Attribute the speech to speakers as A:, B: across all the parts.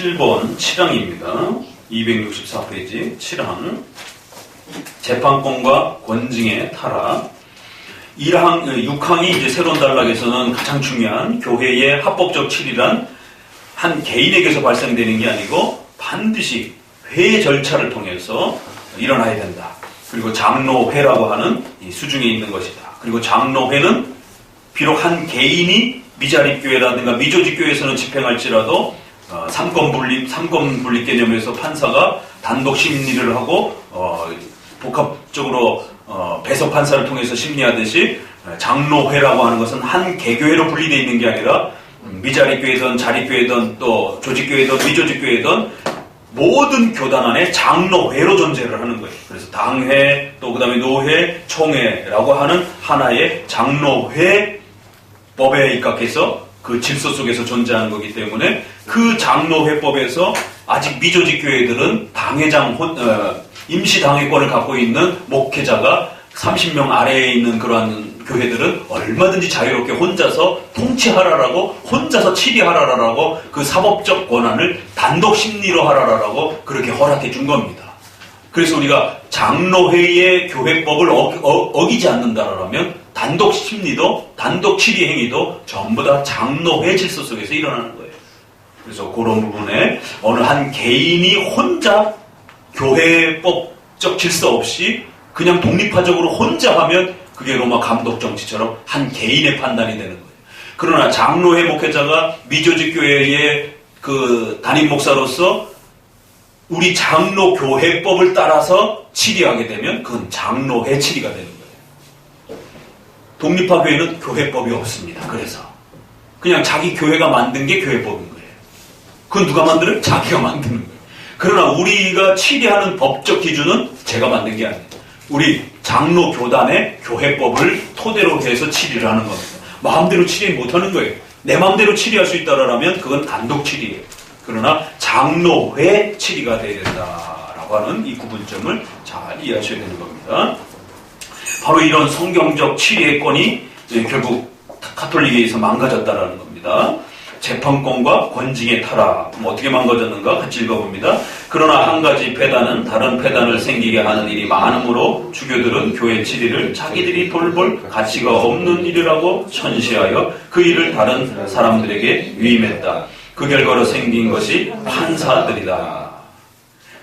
A: 7번 7항입니다. 264페이지 7항 재판권과 권징의 타락. 6항이 이제 새로운 단락에서는 가장 중요한 교회의 합법적 치리란 한 개인에게서 발생되는 게 아니고 반드시 회 절차를 통해서 일어나야 된다. 그리고 장로회라고 하는 이 수중에 있는 것이다. 그리고 장로회는 비록 한 개인이 미자립교회라든가 미조직교회에서는 집행할지라도 삼권분립 개념에서 판사가 단독 심리를 하고 복합적으로 배석 판사를 통해서 심리하듯이 장로회라고 하는 것은 한 개교회로 분리되어 있는 게 아니라 미자립교회든 자립교회든 또 조직교회든 미조직교회든 모든 교단 안에 장로회로 존재를 하는 거예요. 그래서 당회, 또 그 다음에 노회, 총회라고 하는 하나의 장로회 법에 입각해서 그 질서 속에서 존재하는 거기 때문에 그 장로회법에서 아직 미조직 교회들은 당회장, 임시당회권을 갖고 있는 목회자가 30명 아래에 있는 그러한 교회들은 얼마든지 자유롭게 혼자서 통치하라라고, 혼자서 치리하라라고 그 사법적 권한을 단독 심리로 하라라고 그렇게 허락해 준 겁니다. 그래서 우리가 장로회의 교회법을 어기지 않는다라면 단독 심리도, 단독 치리 행위도 전부 다 장로회 질서 속에서 일어나는 거예요. 그래서 그런 부분에 어느 한 개인이 혼자 교회법적 질서 없이 그냥 독립화적으로 혼자 하면 그게 로마 감독 정치처럼 한 개인의 판단이 되는 거예요. 그러나 장로회 목회자가 미조직 교회의 그 담임 목사로서 우리 장로교회법을 따라서 치리하게 되면 그건 장로회 치리가 되는 거예요. 독립화 교회는 교회법이 없습니다. 그래서 그냥 자기 교회가 만든 게 교회법인 거예요. 그건 누가 만들어요? 자기가 만드는 거예요. 그러나 우리가 치리하는 법적 기준은 제가 만든 게 아니에요. 우리 장로교단의 교회법을 토대로 해서 치리를 하는 겁니다. 마음대로 치리 못하는 거예요. 내 마음대로 치리할 수 있다라면 그건 단독 치리예요. 그러나 장로회 치리가 되어야 된다라고 하는 이 구분점을 잘 이해하셔야 되는 겁니다. 바로 이런 성경적 치리의 권이 결국 가톨릭에 의해서 망가졌다라는 겁니다. 재판권과 권징의 타락, 어떻게 망가졌는가 같이 읽어봅니다. 그러나 한 가지 폐단은 다른 폐단을 생기게 하는 일이 많으므로 주교들은 교회 치리를 자기들이 돌볼 가치가 없는 일이라고 천시하여 그 일을 다른 사람들에게 위임했다. 그 결과로 생긴 것이 판사들이다.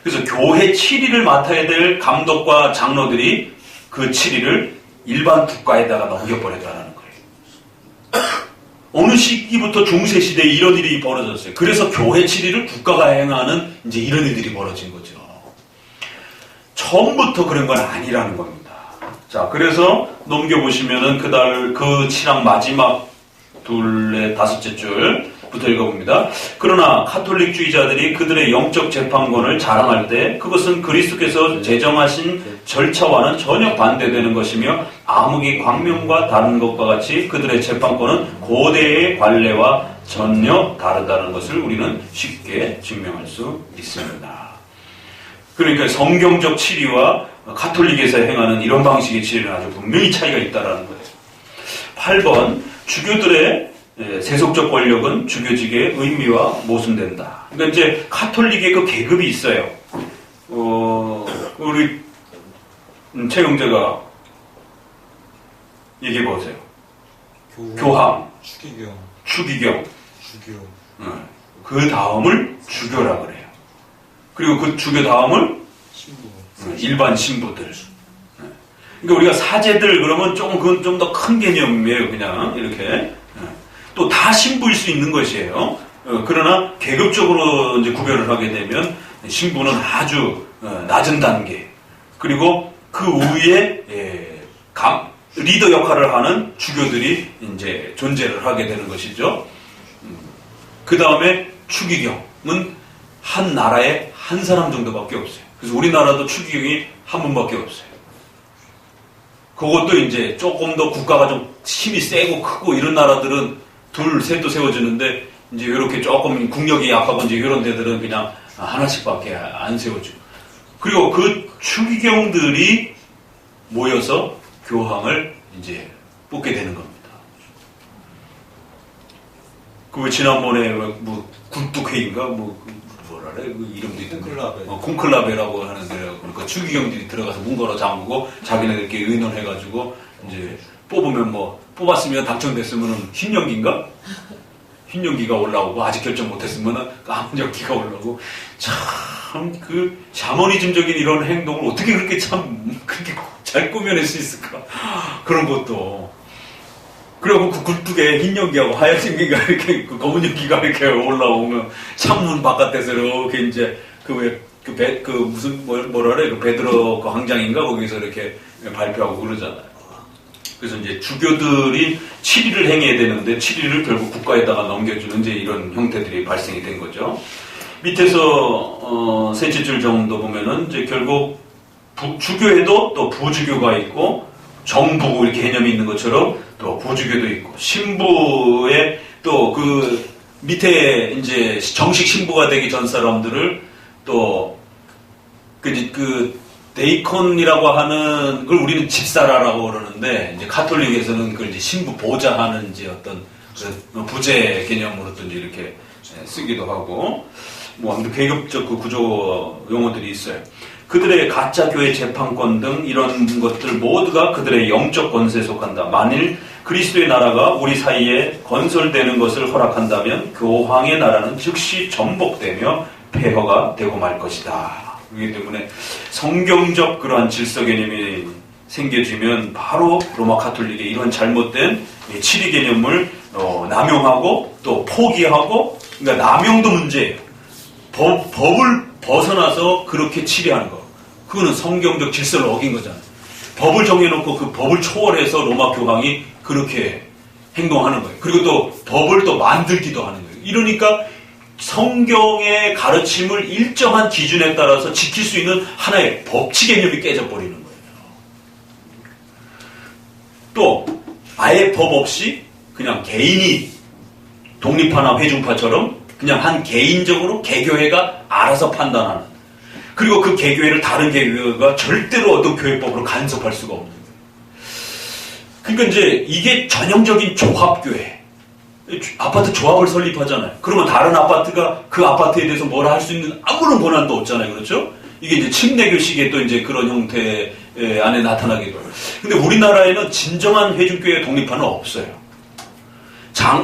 A: 그래서 교회 치리를 맡아야 될 감독과 장로들이 그 치리를 일반 국가에다가 넘겨버렸다는 거예요. 어느 시기부터 중세시대에 이런 일이 벌어졌어요. 그래서 교회 치리를 국가가 행하는 이제 이런 일들이 벌어진 거죠. 처음부터 그런 건 아니라는 겁니다. 자, 그래서 넘겨보시면은 그 7항 마지막 둘의 다섯째 줄부터 읽어봅니다. 그러나 카톨릭주의자들이 그들의 영적 재판권을 자랑할 때 그것은 그리스도께서 제정하신 절차와는 전혀 반대되는 것이며 암흑의 광명과 다른 것과 같이 그들의 재판권은 고대의 관례와 전혀 다르다는 것을 우리는 쉽게 증명할 수 있습니다. 그러니까 성경적 치리와 카톨릭에서 행하는 이런 방식의 치리는 아주 분명히 차이가 있다는 거예요. 8번 주교들의 세속적 권력은 주교직의 의미와 모순된다. 그러니까 이제 카톨릭의 그 계급이 있어요. 우리 최영재가 얘기해 보세요. 교황, 추기경, 주교. 그 다음을 주교라 그래요. 그리고 그 주교 다음을 일반 신부들. 그러니까 우리가 사제들 그러면 그건 좀 더 큰 개념이에요. 그냥 이렇게. 또 다 신부일 수 있는 것이에요. 그러나 계급적으로 이제 구별을 하게 되면 신부는 아주 낮은 단계. 그리고 그 위에 리더 역할을 하는 주교들이 이제 존재를 하게 되는 것이죠. 그 다음에 추기경은 한 나라에 한 사람 정도밖에 없어요. 그래서 우리나라도 추기경이 한 분밖에 없어요. 그것도 이제 조금 더 국가가 좀 힘이 세고 크고 이런 나라들은 둘, 셋도 세워주는데 이제 이렇게 조금 국력이 약하고 이제 이런 데들은 그냥 하나씩밖에 안 세워주고. 그리고 그 추기경들이 모여서 교황을 이제 뽑게 되는 겁니다. 그 지난번에 뭐 굴뚝회의인가 뭐라 그래? 그 이름도 있던데.
B: 콩클라베.
A: 콩클라베라고 하는데요. 그러니까 추기경들이 들어가서 문 걸어 잠그고 자기네들끼리 의논해가지고 이제 뽑으면 뭐 뽑았으면 당첨됐으면 흰 연기인가? 흰 연기가 올라오고 아직 결정 못했으면 까만 연기가 올라오고 참 그 샤머니즘적인 이런 행동을 어떻게 그렇게 참 그렇게 잘 꾸며낼 수 있을까? 그런 것도. 그리고 그 굴뚝에 흰 연기하고 하얀 연기가 이렇게 그 검은 연기가 이렇게 올라오면 창문 바깥에서 이렇게 이제 무슨 뭐라 그래 그 베드로 그 광장인가 거기서 이렇게 발표하고 그러잖아요. 그래서 이제 주교들이 7일을 행해야 되는데 7일을 결국 국가에다가 넘겨주는 이제 이런 형태들이 발생이 된 거죠. 밑에서 셋째 줄 정도 보면은 이제 결국 주교에도 또 부주교가 있고 정부 이렇게 개념이 있는 것처럼 또 부주교도 있고 신부의 또 그 밑에 이제 정식 신부가 되기 전 사람들을 또 그 데이콘이라고 하는 걸 우리는 집사라라고 그러는데 이제 가톨릭에서는 그걸 이제 신부 보좌하는 이제 어떤 그 부재 개념으로 또 이제 이렇게 쓰기도 하고 뭐 아무튼 계급적 그 구조 용어들이 있어요. 그들의 가짜 교회 재판권 등 이런 것들 모두가 그들의 영적 권세에 속한다. 만일 그리스도의 나라가 우리 사이에 건설되는 것을 허락한다면 교황의 나라는 즉시 전복되며 폐허가 되고 말 것이다. 그렇기 때문에 성경적 그러한 질서 개념이 생겨지면 바로 로마 가톨릭의 이런 잘못된 치리 개념을 남용하고 또 포기하고 그러니까 남용도 문제예요. 법을 벗어나서 그렇게 치리하는 거. 그거는 성경적 질서를 어긴 거잖아요. 법을 정해놓고 그 법을 초월해서 로마 교황이 그렇게 행동하는 거예요. 그리고 또 법을 또 만들기도 하는 거예요. 이러니까 성경의 가르침을 일정한 기준에 따라서 지킬 수 있는 하나의 법치 개념이 깨져버리는 거예요. 또 아예 법 없이 그냥 개인이 독립파나 회중파처럼 그냥 한 개인적으로 개교회가 알아서 판단하는 그리고 그 개교회를 다른 개교회가 절대로 어떤 교회법으로 간섭할 수가 없는 거예요. 그러니까 이제 이게 전형적인 조합교회 아파트 조합을 설립하잖아요. 그러면 다른 아파트가 그 아파트에 대해서 뭐라 할 수 있는 아무런 권한도 없잖아요. 그렇죠? 이게 이제 침례교식의 또 이제 그런 형태 안에 나타나기도 해요. 근데 우리나라에는 진정한 회중교회 독립파는 없어요.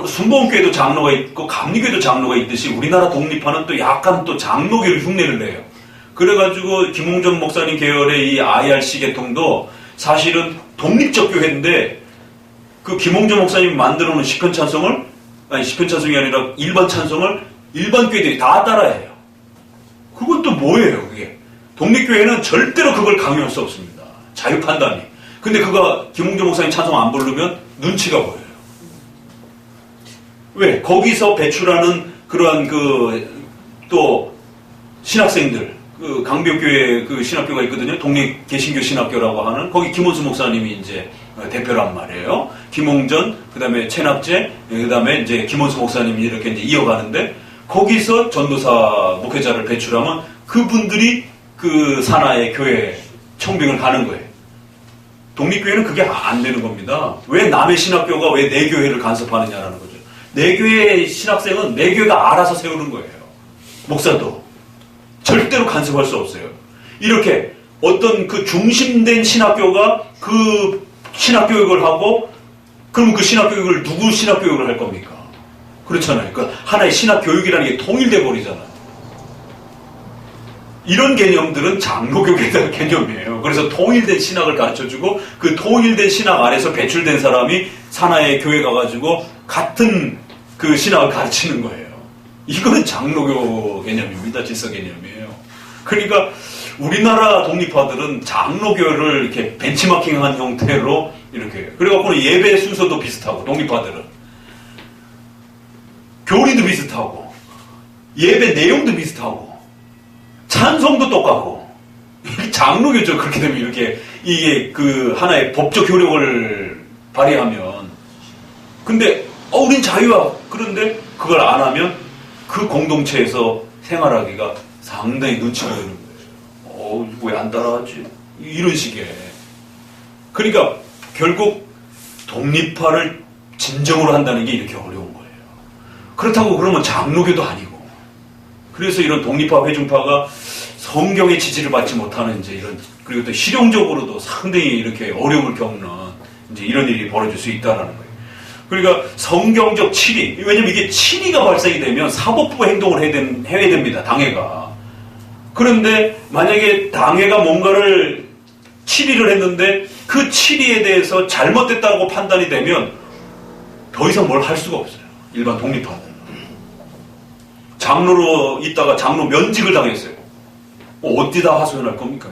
A: 순복음교회도 장로가 있고 감리교회도 장로가 있듯이 우리나라 독립파는 또 약간 또 장로교를 흉내를 내요. 그래가지고 김홍전 목사님 계열의 이 IRC 계통도 사실은 독립적 교회인데 그 김홍전 목사님이 만들어 놓은 시편 찬송을 아니 시편 찬송이 아니라 일반 찬송을 일반 교회들이 다 따라해요. 그건 또 뭐예요 그게? 독립교회는 절대로 그걸 강요할 수 없습니다. 자유 판단이. 근데 그가 김홍전 목사님 찬송 안 부르면 눈치가 보여요. 왜? 거기서 배출하는 그러한 또 신학생들 그 강변교회 그 신학교가 있거든요. 독립 개신교 신학교라고 하는 거기 김원수 목사님이 이제 대표란 말이에요. 김홍전, 그 다음에 최낙재, 그 다음에 이제 김원수 목사님이 이렇게 이제 이어가는데 거기서 전도사 목회자를 배출하면 그분들이 그 산하의 교회 청빙을 가는 거예요. 독립교회는 그게 안 되는 겁니다. 왜 남의 신학교가 왜 내 교회를 간섭하느냐라는 거죠. 내 교회의 신학생은 내 교회가 알아서 세우는 거예요. 목사도. 절대로 간섭할 수 없어요. 이렇게 어떤 그 중심된 신학교가 그 신학교육을 하고 그러면 그 신학교육을 누구 신학교육을 할 겁니까? 그렇잖아요. 그러니까 하나의 신학교육이라는 게 통일돼 버리잖아요. 이런 개념들은 장로교계 개념이에요. 그래서 통일된 신학을 가르쳐주고 그 통일된 신학 아래서 배출된 사람이 산하의 교회 가가지고 같은 그 신학을 가르치는 거예요. 이거는 장로교 개념입니다. 질서 개념이에요. 그러니까 우리나라 독립파들은 장로교를 이렇게 벤치마킹한 형태로 이렇게 그래갖고는 예배 순서도 비슷하고 독립파들은 교리도 비슷하고 예배 내용도 비슷하고 찬송도 똑같고 장로교죠. 그렇게 되면 이렇게 이게 그 하나의 법적 효력을 발휘하면 근데 우린 자유야. 그런데 그걸 안 하면 그 공동체에서 생활하기가 상당히 눈치 보이는 거예요. 왜 안 따라하지? 이런 식의. 그러니까 결국 독립화를 진정으로 한다는 게 이렇게 어려운 거예요. 그렇다고 그러면 장로교도 아니고 그래서 이런 독립파 회중파가 성경의 지지를 받지 못하는 이제 이런, 그리고 또 실용적으로도 상당히 이렇게 어려움을 겪는 이제 이런 일이 벌어질 수 있다라는 거예요. 그러니까 성경적 치리, 왜냐면 이게 치리가 발생이 되면 사법부 행동을 해야 됩니다. 당회가. 그런데 만약에 당회가 뭔가를 치리를 했는데 그 치리에 대해서 잘못됐다고 판단이 되면 더 이상 뭘 할 수가 없어요. 일반 독립파는. 장로로 있다가 장로 면직을 당했어요. 어디다 하소연할 겁니까?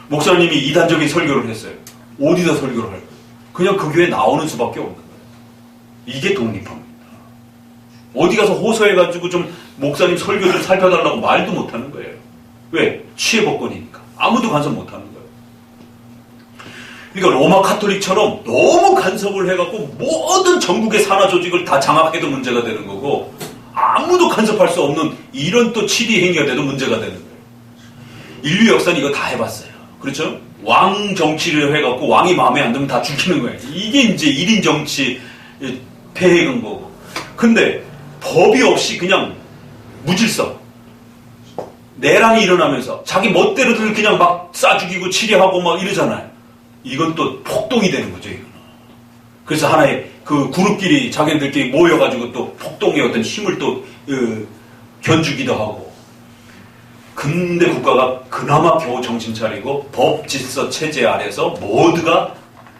A: 목사님이 이단적인 설교를 했어요. 어디다 설교를 할 거예요? 그냥 그 교회에 나오는 수밖에 없는 거예요. 이게 독립파입니다. 어디 가서 호소해가지고 좀 목사님 설교 좀 살펴달라고 말도 못하는 거예요. 왜? 취해복권이니까. 아무도 간섭 못하는 거예요. 그러니까 로마 카톨릭처럼 너무 간섭을 해갖고 모든 전국의 산하 조직을 다 장악해도 문제가 되는 거고, 아무도 간섭할 수 없는 이런 또 치리 행위가 돼도 문제가 되는 거예요. 인류 역사는 이거 다 해봤어요. 그렇죠? 왕 정치를 해갖고 왕이 마음에 안 들면 다 죽이는 거예요. 이게 이제 1인 정치 폐해인 거고. 근데 법이 없이 그냥 무질서, 내란이 일어나면서 자기 멋대로들 그냥 막 쏴 죽이고 치리하고 막 이러잖아요. 이건 또 폭동이 되는 거죠, 이거는. 그래서 하나의 그 그룹끼리 자기들끼리 모여가지고 또 폭동의 어떤 힘을 또 견주기도 하고. 근대 국가가 그나마 겨우 정신 차리고 법 질서 체제 아래서 모두가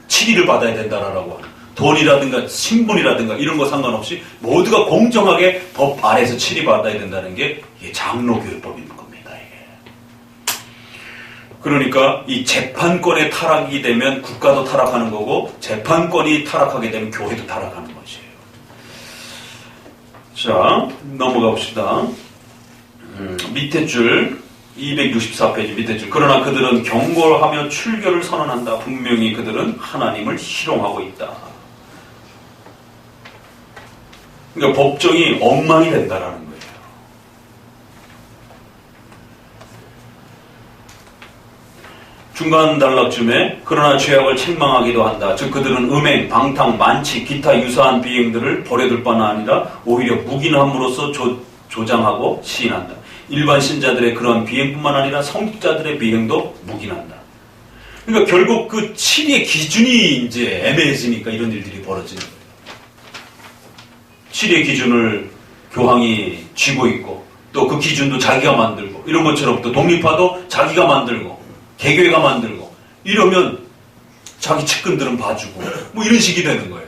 A: 치리를 받아야 된다라고 하는, 돈이라든가 신분이라든가 이런 거 상관없이 모두가 공정하게 법 아래에서 치리 받아야 된다는 게 이게 장로교회법인 겁니다. 이게. 그러니까 이 재판권의 타락이 되면 국가도 타락하는 거고, 재판권이 타락하게 되면 교회도 타락하는 것이에요. 자, 넘어가 봅시다. 밑에 줄 264페이지 밑에 줄. 그러나 그들은 경고하며 출교를 선언한다. 분명히 그들은 하나님을 희롱하고 있다. 그러니까 법정이 엉망이 된다라는 거예요. 중간 단락쯤에 그러나 죄악을 책망하기도 한다. 즉 그들은 음행, 방탕, 만취, 기타 유사한 비행들을 버려둘 뿐 아니라 오히려 묵인함으로써 조장하고 시인한다. 일반 신자들의 그러한 비행뿐만 아니라 성직자들의 비행도 묵인한다. 그러니까 결국 그 치리의 기준이 이제 애매해지니까 이런 일들이 벌어지는 거예요. 치리의 기준을 교황이 쥐고 있고, 또 그 기준도 자기가 만들고, 이런 것처럼 또 독립파도 자기가 만들고, 개교회가 만들고, 이러면 자기 측근들은 봐주고, 뭐 이런 식이 되는 거예요.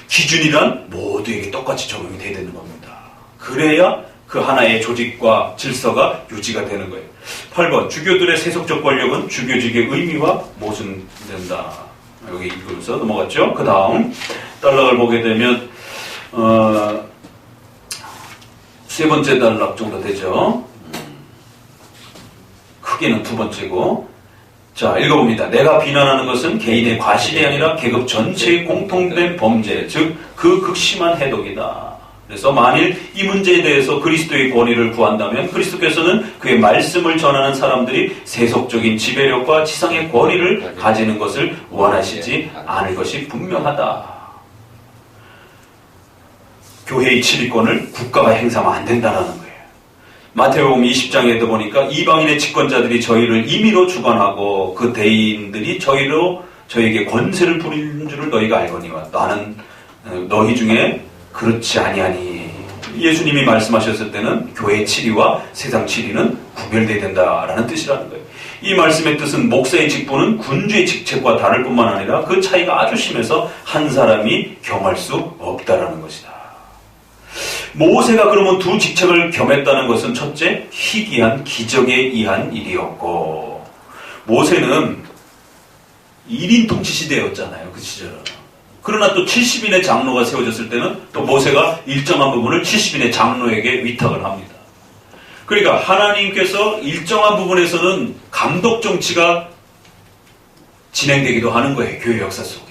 A: 기준이란 모두에게 똑같이 적용이 돼야 되는 겁니다. 그래야 그 하나의 조직과 질서가 유지가 되는 거예요. 8번, 주교들의 세속적 권력은 주교직의 의미와 모순된다. 여기 읽으면서 넘어갔죠? 그 다음 단락을 보게 되면 세 번째 단락 정도 되죠. 크게는 두 번째고. 자, 읽어봅니다. 내가 비난하는 것은 개인의 과실이 아니라 계급 전체의 공통된 범죄, 즉 그 극심한 해독이다. 그래서 만일 이 문제에 대해서 그리스도의 권위를 구한다면 그리스도께서는 그의 말씀을 전하는 사람들이 세속적인 지배력과 지상의 권위를 가지는 것을 원하시지 않을 것이 분명하다. 교회의 치리권을 국가가 행사하면 안 된다는 거예요. 마태복음 20장에도 보니까 이방인의 집권자들이 저희를 임의로 주관하고 그 대인들이 저에게 권세를 부리는 줄을 너희가 알거니와 나는 너희 중에 그렇지 아니하니. 예수님이 말씀하셨을 때는 교회 치리와 세상 치리는 구별되어야 된다라는 뜻이라는 거예요. 이 말씀의 뜻은 목사의 직분은 군주의 직책과 다를 뿐만 아니라 그 차이가 아주 심해서 한 사람이 겸할 수 없다라는 것이다. 모세가 그러면 두 직책을 겸했다는 것은 첫째, 희귀한 기적에 의한 일이었고, 모세는 1인 통치 시대였잖아요. 그 시절은. 그러나 또 70인의 장로가 세워졌을 때는 또 모세가 일정한 부분을 70인의 장로에게 위탁을 합니다. 그러니까 하나님께서 일정한 부분에서는 감독 정치가 진행되기도 하는 거예요. 교회 역사 속에.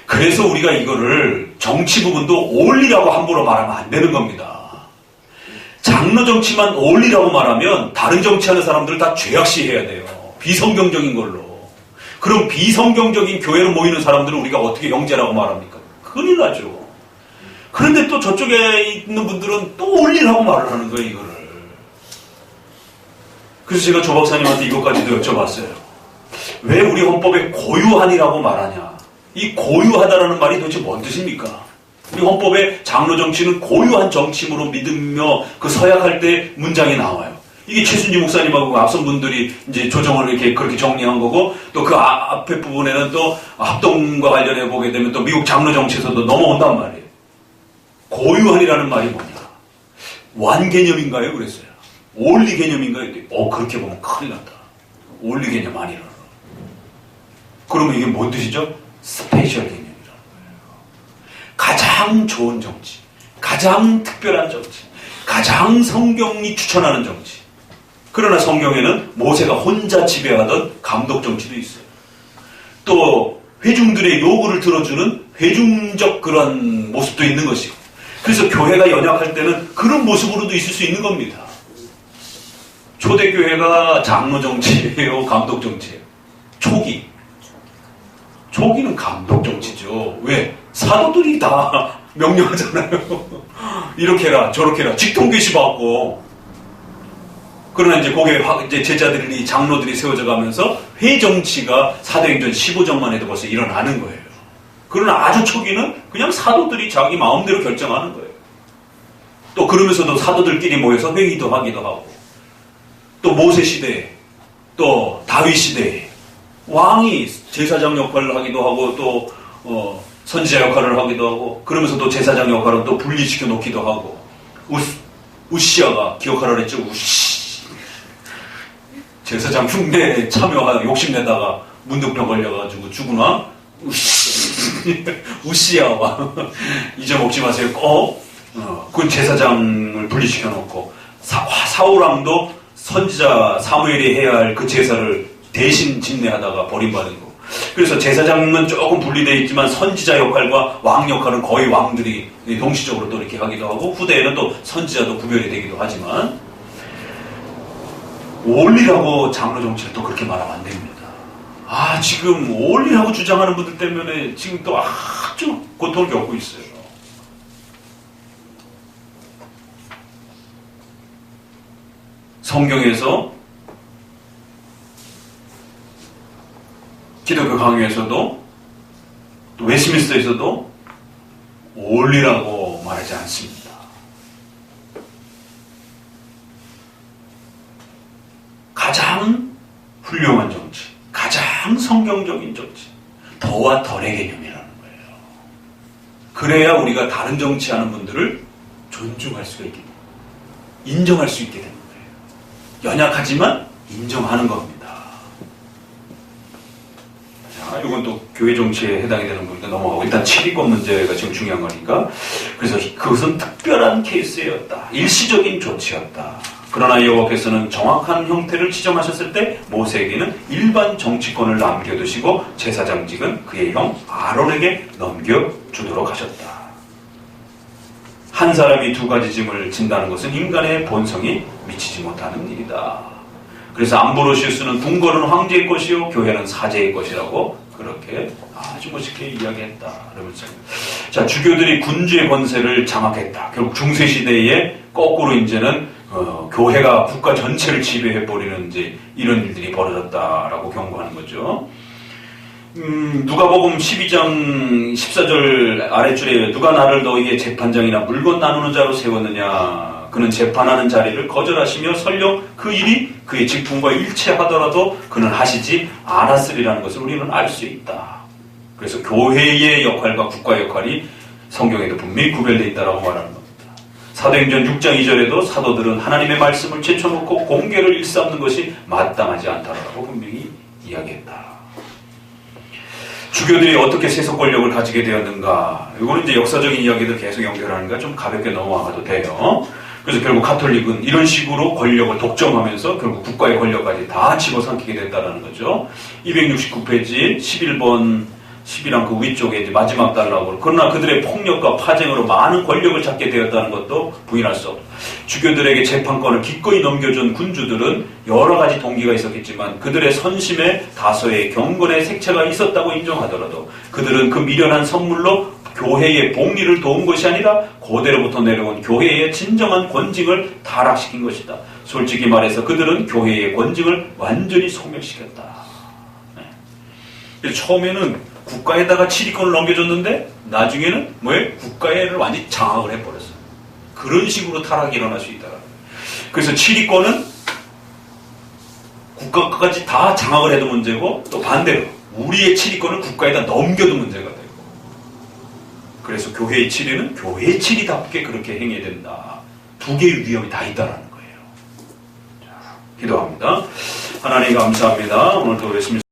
A: 그래서 우리가 이거를 정치 부분도 옳리라고 함부로 말하면 안 되는 겁니다. 장로 정치만 옳리라고 말하면 다른 정치하는 사람들 다 죄악시해야 돼요. 비성경적인 걸로. 그럼 비성경적인 교회로 모이는 사람들은 우리가 어떻게 형제라고 말합니까? 큰일 나죠. 그런데 또 저쪽에 있는 분들은 또 올리라고 말을 하는 거예요, 이거를. 그래서 제가 조 박사님한테 이것까지도 여쭤봤어요. 왜 우리 헌법에 고유한이라고 말하냐? 이 고유하다라는 말이 도대체 뭔 뜻입니까? 우리 헌법에 장로 정치는 고유한 정치임으로 믿으며 그 서약할 때 문장이 나와요. 이게 최순지 목사님하고 앞선 분들이 이제 조정을 이렇게 그렇게 정리한 거고, 또 그 앞에 부분에는 또 합동과 관련해 보게 되면 또 미국 장로 정치에서도 넘어온단 말이에요. 고유한이라는 말이 뭐냐? 완 개념인가요? 그랬어요. 원리 개념인가요? 그렇게 보면 큰일 났다. 원리 개념 아니라. 그러면 이게 뭔 뜻이죠? 스페셜 개념이라는 거예요. 가장 좋은 정치, 가장 특별한 정치, 가장 성경이 추천하는 정치. 그러나 성경에는 모세가 혼자 지배하던 감독 정치도 있어요. 또 회중들의 요구를 들어주는 회중적 그런 모습도 있는 것이고, 그래서 교회가 연약할 때는 그런 모습으로도 있을 수 있는 겁니다. 초대교회가 장로 정치예요, 감독 정치예요? 초기는 감독 정치죠. 왜? 사도들이 다 명령하잖아요. 이렇게 해라, 저렇게 해라. 직통계시 받고. 그러나 이제 거기에 이제 제자들이, 장로들이 세워져 가면서 회정치가 사도행전 15장만 해도 벌써 일어나는 거예요. 그러나 아주 초기는 그냥 사도들이 자기 마음대로 결정하는 거예요. 또 그러면서도 사도들끼리 모여서 회의도 하기도 하고. 또 모세 시대에, 또 다윗 시대에 왕이 제사장 역할을 하기도 하고, 또 선지자 역할을 하기도 하고, 그러면서 또 제사장 역할은 또 분리시켜 놓기도 하고. 우시아가 기억하라 그랬죠. 제사장 흉내에 참여하다 욕심내다가 문득병 걸려가지고 죽으나? 우시아 왕. 잊어먹지 마세요. 그건 제사장을 분리시켜 놓고, 사울왕도 선지자 사무엘이 해야 할 그 제사를 대신 집례하다가 버림받은 거. 그래서 제사장은 조금 분리되어 있지만 선지자 역할과 왕 역할은 거의 왕들이 동시적으로 또 이렇게 하기도 하고, 후대에는 또 선지자도 구별이 되기도 하지만, 올리라고 장로 정치를 또 그렇게 말하면 안 됩니다. 지금 올리라고 주장하는 분들 때문에 지금 또 아주 고통을 겪고 있어요. 성경에서, 기독교 강요에서도, 또 웨스트민스터에서도 올리라고 말하지 않습니다. 가장 훌륭한 정치, 가장 성경적인 정치, 더와 덜의 개념이라는 거예요. 그래야 우리가 다른 정치하는 분들을 존중할 수가 있게 됩니다. 인정할 수 있게 됩니다. 연약하지만 인정하는 겁니다. 자, 이건 또 교회 정치에 해당이 되는 부분인데 넘어가고, 일단 7위권 문제가 지금 중요한 거니까. 그래서 그것은 특별한 케이스였다. 일시적인 조치였다. 그러나 여호와께서는 정확한 형태를 지정하셨을 때 모세에게는 일반 정치권을 남겨두시고 제사장직은 그의 형 아론에게 넘겨주도록 하셨다. 한 사람이 두 가지 짐을 진다는 것은 인간의 본성이 미치지 못하는 일이다. 그래서 암브로시우스는 궁궐은 황제의 것이요 교회는 사제의 것이라고 그렇게 아주 멋있게 이야기했다. 그러면서 자, 주교들이 군주의 권세를 장악했다. 결국 중세시대에 거꾸로 이제는 교회가 국가 전체를 지배해버리는 이제 이런 일들이 벌어졌다라고 경고하는 거죠. 누가복음 12장 14절 아랫줄에 누가 나를 너희의 재판장이나 물건 나누는 자로 세웠느냐. 그는 재판하는 자리를 거절하시며 설령 그 일이 그의 직분과 일치하더라도 그는 하시지 않았으리라는 것을 우리는 알 수 있다. 그래서 교회의 역할과 국가 역할이 성경에도 분명히 구별되어 있다고 말하는 겁니다. 사도행전 6장 2절에도 사도들은 하나님의 말씀을 제쳐놓고 공개를 일삼는 것이 마땅하지 않다라고 분명히 이야기했다. 주교들이 어떻게 세속 권력을 가지게 되었는가? 이거는 이제 역사적인 이야기들 계속 연결하니까 좀 가볍게 넘어가도 돼요. 그래서 결국 가톨릭은 이런 식으로 권력을 독점하면서 결국 국가의 권력까지 다 집어삼키게 됐다는 거죠. 269페이지 11번 11항 그 위쪽에 이제 마지막 단락으로. 그러나 그들의 폭력과 파쟁으로 많은 권력을 잡게 되었다는 것도 부인할 수 없다. 주교들에게 재판권을 기꺼이 넘겨준 군주들은 여러 가지 동기가 있었겠지만 그들의 선심에 다소의 경건의 색채가 있었다고 인정하더라도 그들은 그 미련한 선물로 교회의 복리를 도운 것이 아니라 고대로부터 내려온 교회의 진정한 권징을 타락시킨 것이다. 솔직히 말해서 그들은 교회의 권징을 완전히 소멸시켰다. 네. 처음에는 국가에다가 치리권을 넘겨줬는데 나중에는 국가를 완전히 장악을 해버렸어요. 그런 식으로 타락이 일어날 수 있다. 그래서 치리권은 국가까지 다 장악을 해도 문제고 또 반대로 우리의 치리권을 국가에다 넘겨도 문제가 되고 그래서 교회의 치리는 교회의 치리답게 그렇게 행해야 된다. 두 개의 위험이 다 있다라는 거예요. 자, 기도합니다. 하나님 감사합니다. 오늘도 예수님